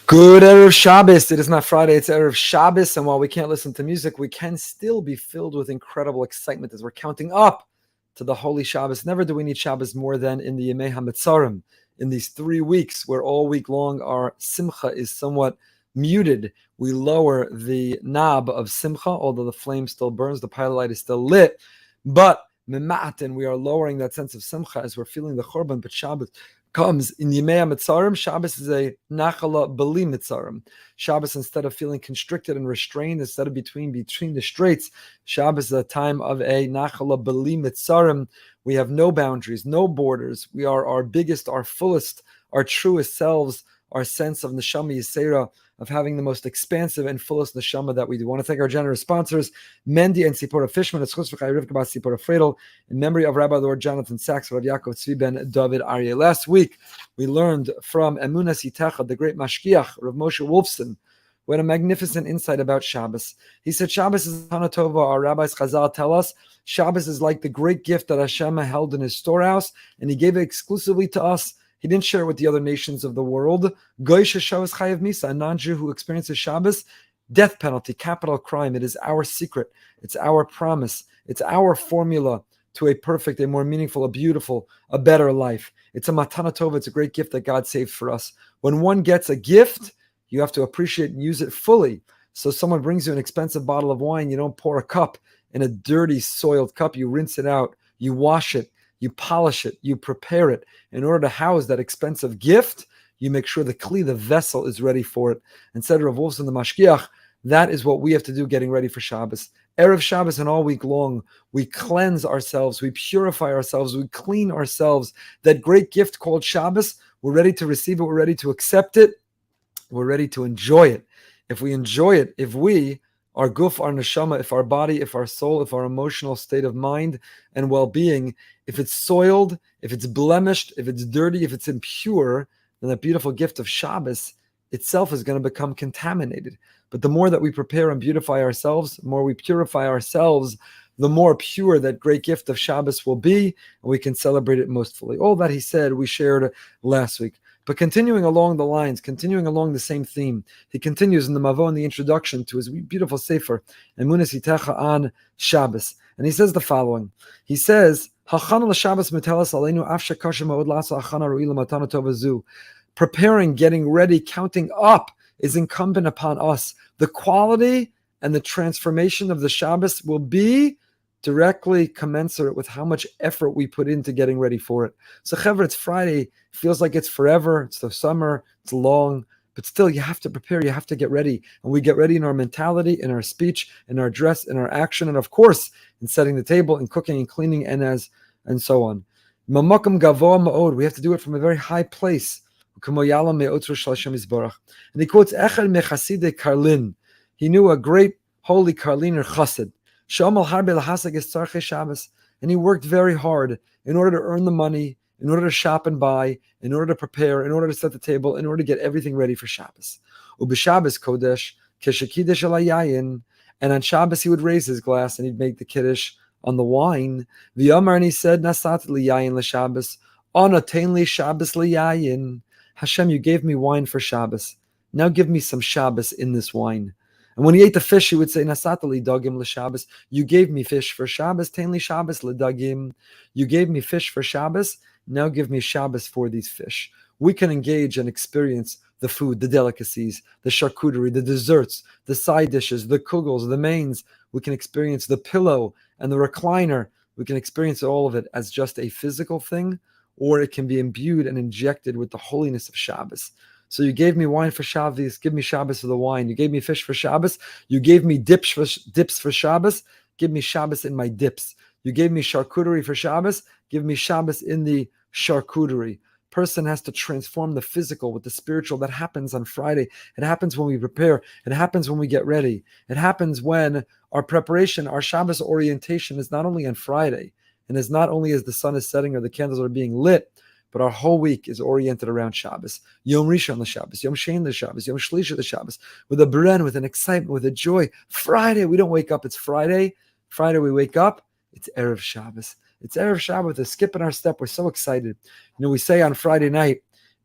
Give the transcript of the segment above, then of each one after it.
Good Erev Shabbos. It is not Friday, it's Erev Shabbos. And while we can't listen to music, we can still be filled with incredible excitement as we're counting up to the Holy Shabbos. Never do we need Shabbos more than in the Yemei HaMetzarim, in these 3 weeks where all week long our Simcha is somewhat muted. We lower the knob of Simcha, although the flame still burns, the pilot light is still lit. But Mima'atin, we are lowering that sense of Simcha as we're feeling the Chorban, but Shabbos comes in Yemei HaMetzarim. Shabbos is a nachala b'li mitzarim. Shabbos, instead of feeling constricted and restrained, instead of between the straits, Shabbos is a time of a nachala b'li mitzarim. We have no boundaries, no borders. We are our biggest, our fullest, our truest selves. Our sense of neshama yisera, of having the most expansive and fullest neshama that we do. I want to thank our generous sponsors, Mendy and Sipora Fishman, Sipora Fredel, in memory of Rabbi Lord Jonathan Sachs, Rav Yaakov Tzvi ben David Aryeh. Last week, we learned from Emunas Yitecha, the great Mashgiach, Rav Moshe Wolfson, who had a magnificent insight about Shabbos. He said, Shabbos is Tana Tova. Our rabbis Chazal tell us, Shabbos is like the great gift that Hashem held in his storehouse, and he gave it exclusively to us. He didn't share it with the other nations of the world. Goy sheshavos chayav misa, a non-Jew who experiences Shabbos, death penalty, capital crime. It is our secret. It's our promise. It's our formula to a perfect, a more meaningful, a beautiful, a better life. It's a matana tova. It's a great gift that God saved for us. When one gets a gift, you have to appreciate and use it fully. So someone brings you an expensive bottle of wine. You don't pour a cup in a dirty, soiled cup. You rinse it out. You wash it. You polish it, you prepare it. In order to house that expensive gift, you make sure the kli, the vessel, is ready for it. And said Rav Wolfson, the Mashgiach, that is what we have to do getting ready for Shabbos. Erev Shabbos and all week long, we cleanse ourselves, we purify ourselves, we clean ourselves. That great gift called Shabbos, we're ready to receive it, we're ready to accept it, we're ready to enjoy it. If we enjoy it, if we, our guf, our neshama, if our body, if our soul, if our emotional state of mind and well-being, if it's soiled, if it's blemished, if it's dirty, if it's impure, then that beautiful gift of Shabbos itself is going to become contaminated. But the more that we prepare and beautify ourselves, the more we purify ourselves, the more pure that great gift of Shabbos will be, and we can celebrate it most fully. All that he said, we shared last week. But continuing along the lines, continuing along the same theme, he continues in the Mavo, in the introduction to his beautiful sefer, Emunas Yitecha, on Shabbos. And he says the following. He says, preparing, getting ready, counting up is incumbent upon us. The quality and the transformation of the Shabbos will be directly commensurate with how much effort we put into getting ready for it. So Chevra, it's Friday, feels like it's forever, it's the summer, it's long, but still you have to prepare, you have to get ready. And we get ready in our mentality, in our speech, in our dress, in our action, and of course, in setting the table, in cooking and cleaning, and so on. Mamakam gavoa ma'od, we have to do it from a very high place. And he quotes Echad mechaside Karlin. He knew a great holy Karliner chassid. And he worked very hard in order to earn the money, in order to shop and buy, in order to prepare, in order to set the table, in order to get everything ready for Shabbos. Ub'Shabbos kodesh keshekidesh alayayin, and on Shabbos he would raise his glass and he'd make the kiddush on the wine. V'yamar, and he said, Nasat liyayin l'Shabbos, onatein li Shabbos liyayin. Hashem, you gave me wine for Shabbos. Now give me some Shabbos in this wine. And when he ate the fish, he would say, Nasata li dagim l'Shabbos. You gave me fish for Shabbos. Tein li Shabbos l'dagim. You gave me fish for Shabbos. Now give me Shabbos for these fish. We can engage and experience the food, the delicacies, the charcuterie, the desserts, the side dishes, the kugels, the mains. We can experience the pillow and the recliner. We can experience all of it as just a physical thing, or it can be imbued and injected with the holiness of Shabbos. So you gave me wine for Shabbos, give me Shabbos for the wine. You gave me fish for Shabbos, you gave me dips for Shabbos, give me Shabbos in my dips. You gave me charcuterie for Shabbos, give me Shabbos in the charcuterie. Person has to transform the physical with the spiritual. That happens on Friday. It happens when we prepare. It happens when we get ready. It happens when our preparation, our Shabbos orientation is not only on Friday, and is not only as the sun is setting or the candles are being lit, but our whole week is oriented around Shabbos. Yom Rishon l'Shabbos, Yom Shein l'Shabbos, Yom Shlishi l'Shabbos, with a bren, with an excitement, with a joy. Friday, we don't wake up, it's Friday. Friday, we wake up, it's Erev Shabbos. It's Erev Shabbos with a skip in our step. We're so excited. We say on Friday night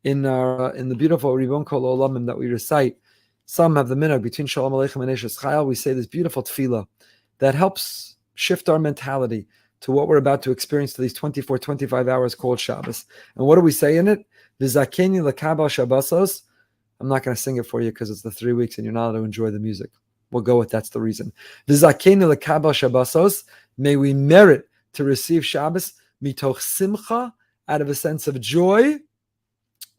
in the beautiful Ribon Kol Olamim that we recite. Some have the minhag between Shalom Aleichem and Eshes Chayil. We say this beautiful tefillah that helps shift our mentality to what we're about to experience to these 24, 25 hours called Shabbos. And what do we say in it? V'zakeni l'kabel Shabbosos. I'm not going to sing it for you because it's the 3 weeks and you're not allowed to enjoy the music. We'll go with that's the reason. V'zakeni l'kabel Shabbosos. May we merit to receive Shabbos mitoch simcha, out of a sense of joy,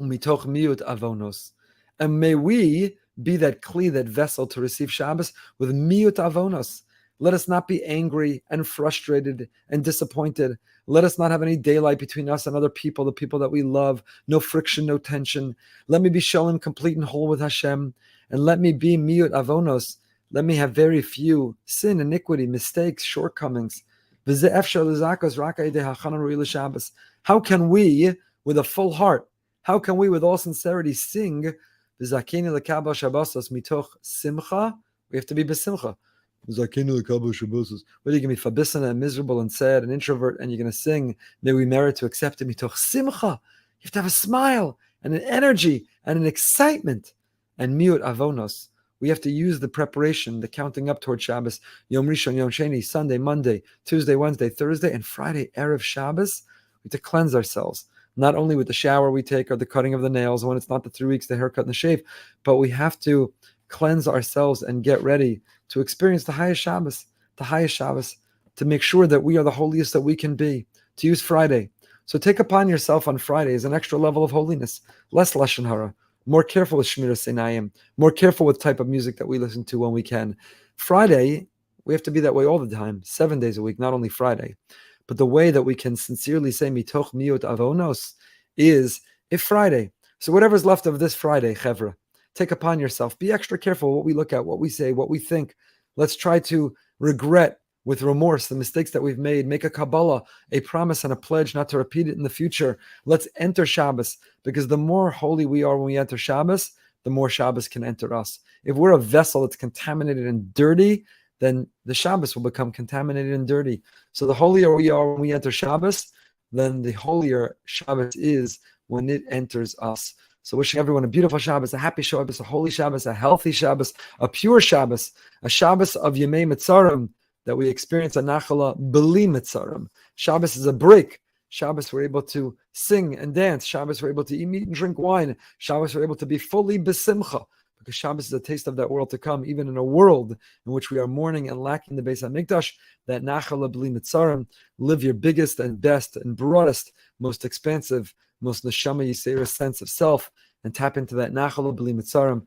mitoch miut avonos. And may we be that kli, that vessel to receive Shabbos with miut avonos. Let us not be angry and frustrated and disappointed. Let us not have any daylight between us and other people, the people that we love. No friction, no tension. Let me be shalom, complete and whole with Hashem. And let me be miut avonos. Let me have very few sin, iniquity, mistakes, shortcomings. How can we, with a full heart, how can we, with all sincerity, sing? We have to be besimcha. Whether you're going to be fabissana and miserable and sad and introvert and you're going to sing, may we merit to accept it mitoch simcha. You have to have a smile and an energy and an excitement. And miut avonos. We have to use the preparation, the counting up toward Shabbos, Yom Rishon, Yom Sheni, Sunday, Monday, Tuesday, Wednesday, Thursday, and Friday, Erev Shabbos. We have to cleanse ourselves, not only with the shower we take or the cutting of the nails, when it's not the 3 weeks, the haircut and the shave, but we have to cleanse ourselves and get ready to experience the highest Shabbos, to make sure that we are the holiest that we can be, to use Friday. So take upon yourself on Friday as an extra level of holiness, less Lashon Hara, more careful with Shmiras Einayim, more careful with the type of music that we listen to when we can. Friday, we have to be that way all the time, 7 days a week, not only Friday. But the way that we can sincerely say mitoch miut avonos is if Friday. So whatever's left of this Friday, chevra, take upon yourself. Be extra careful what we look at, what we say, what we think. Let's try to regret with remorse the mistakes that we've made. Make a Kabbalah, a promise and a pledge not to repeat it in the future. Let's enter Shabbos, because the more holy we are when we enter Shabbos, the more Shabbos can enter us. If we're a vessel that's contaminated and dirty, then the Shabbos will become contaminated and dirty. So the holier we are when we enter Shabbos, then the holier Shabbos is when it enters us. So wishing everyone a beautiful Shabbos, a happy Shabbos, a holy Shabbos, a healthy Shabbos, a pure Shabbos, a Shabbos of Yemei Mitzarim, that we experience a Nachala B'li Mitzarim. Shabbos is a break. Shabbos we're able to sing and dance. Shabbos we're able to eat meat and drink wine. Shabbos we're able to be fully besimcha, because Shabbos is a taste of that world to come, even in a world in which we are mourning and lacking the Beis HaMikdash. That Nachala B'li Mitzarim, live your biggest and best and broadest, most expansive, most neshama yisera sense of self, and tap into that Nachala B'li Mitzarim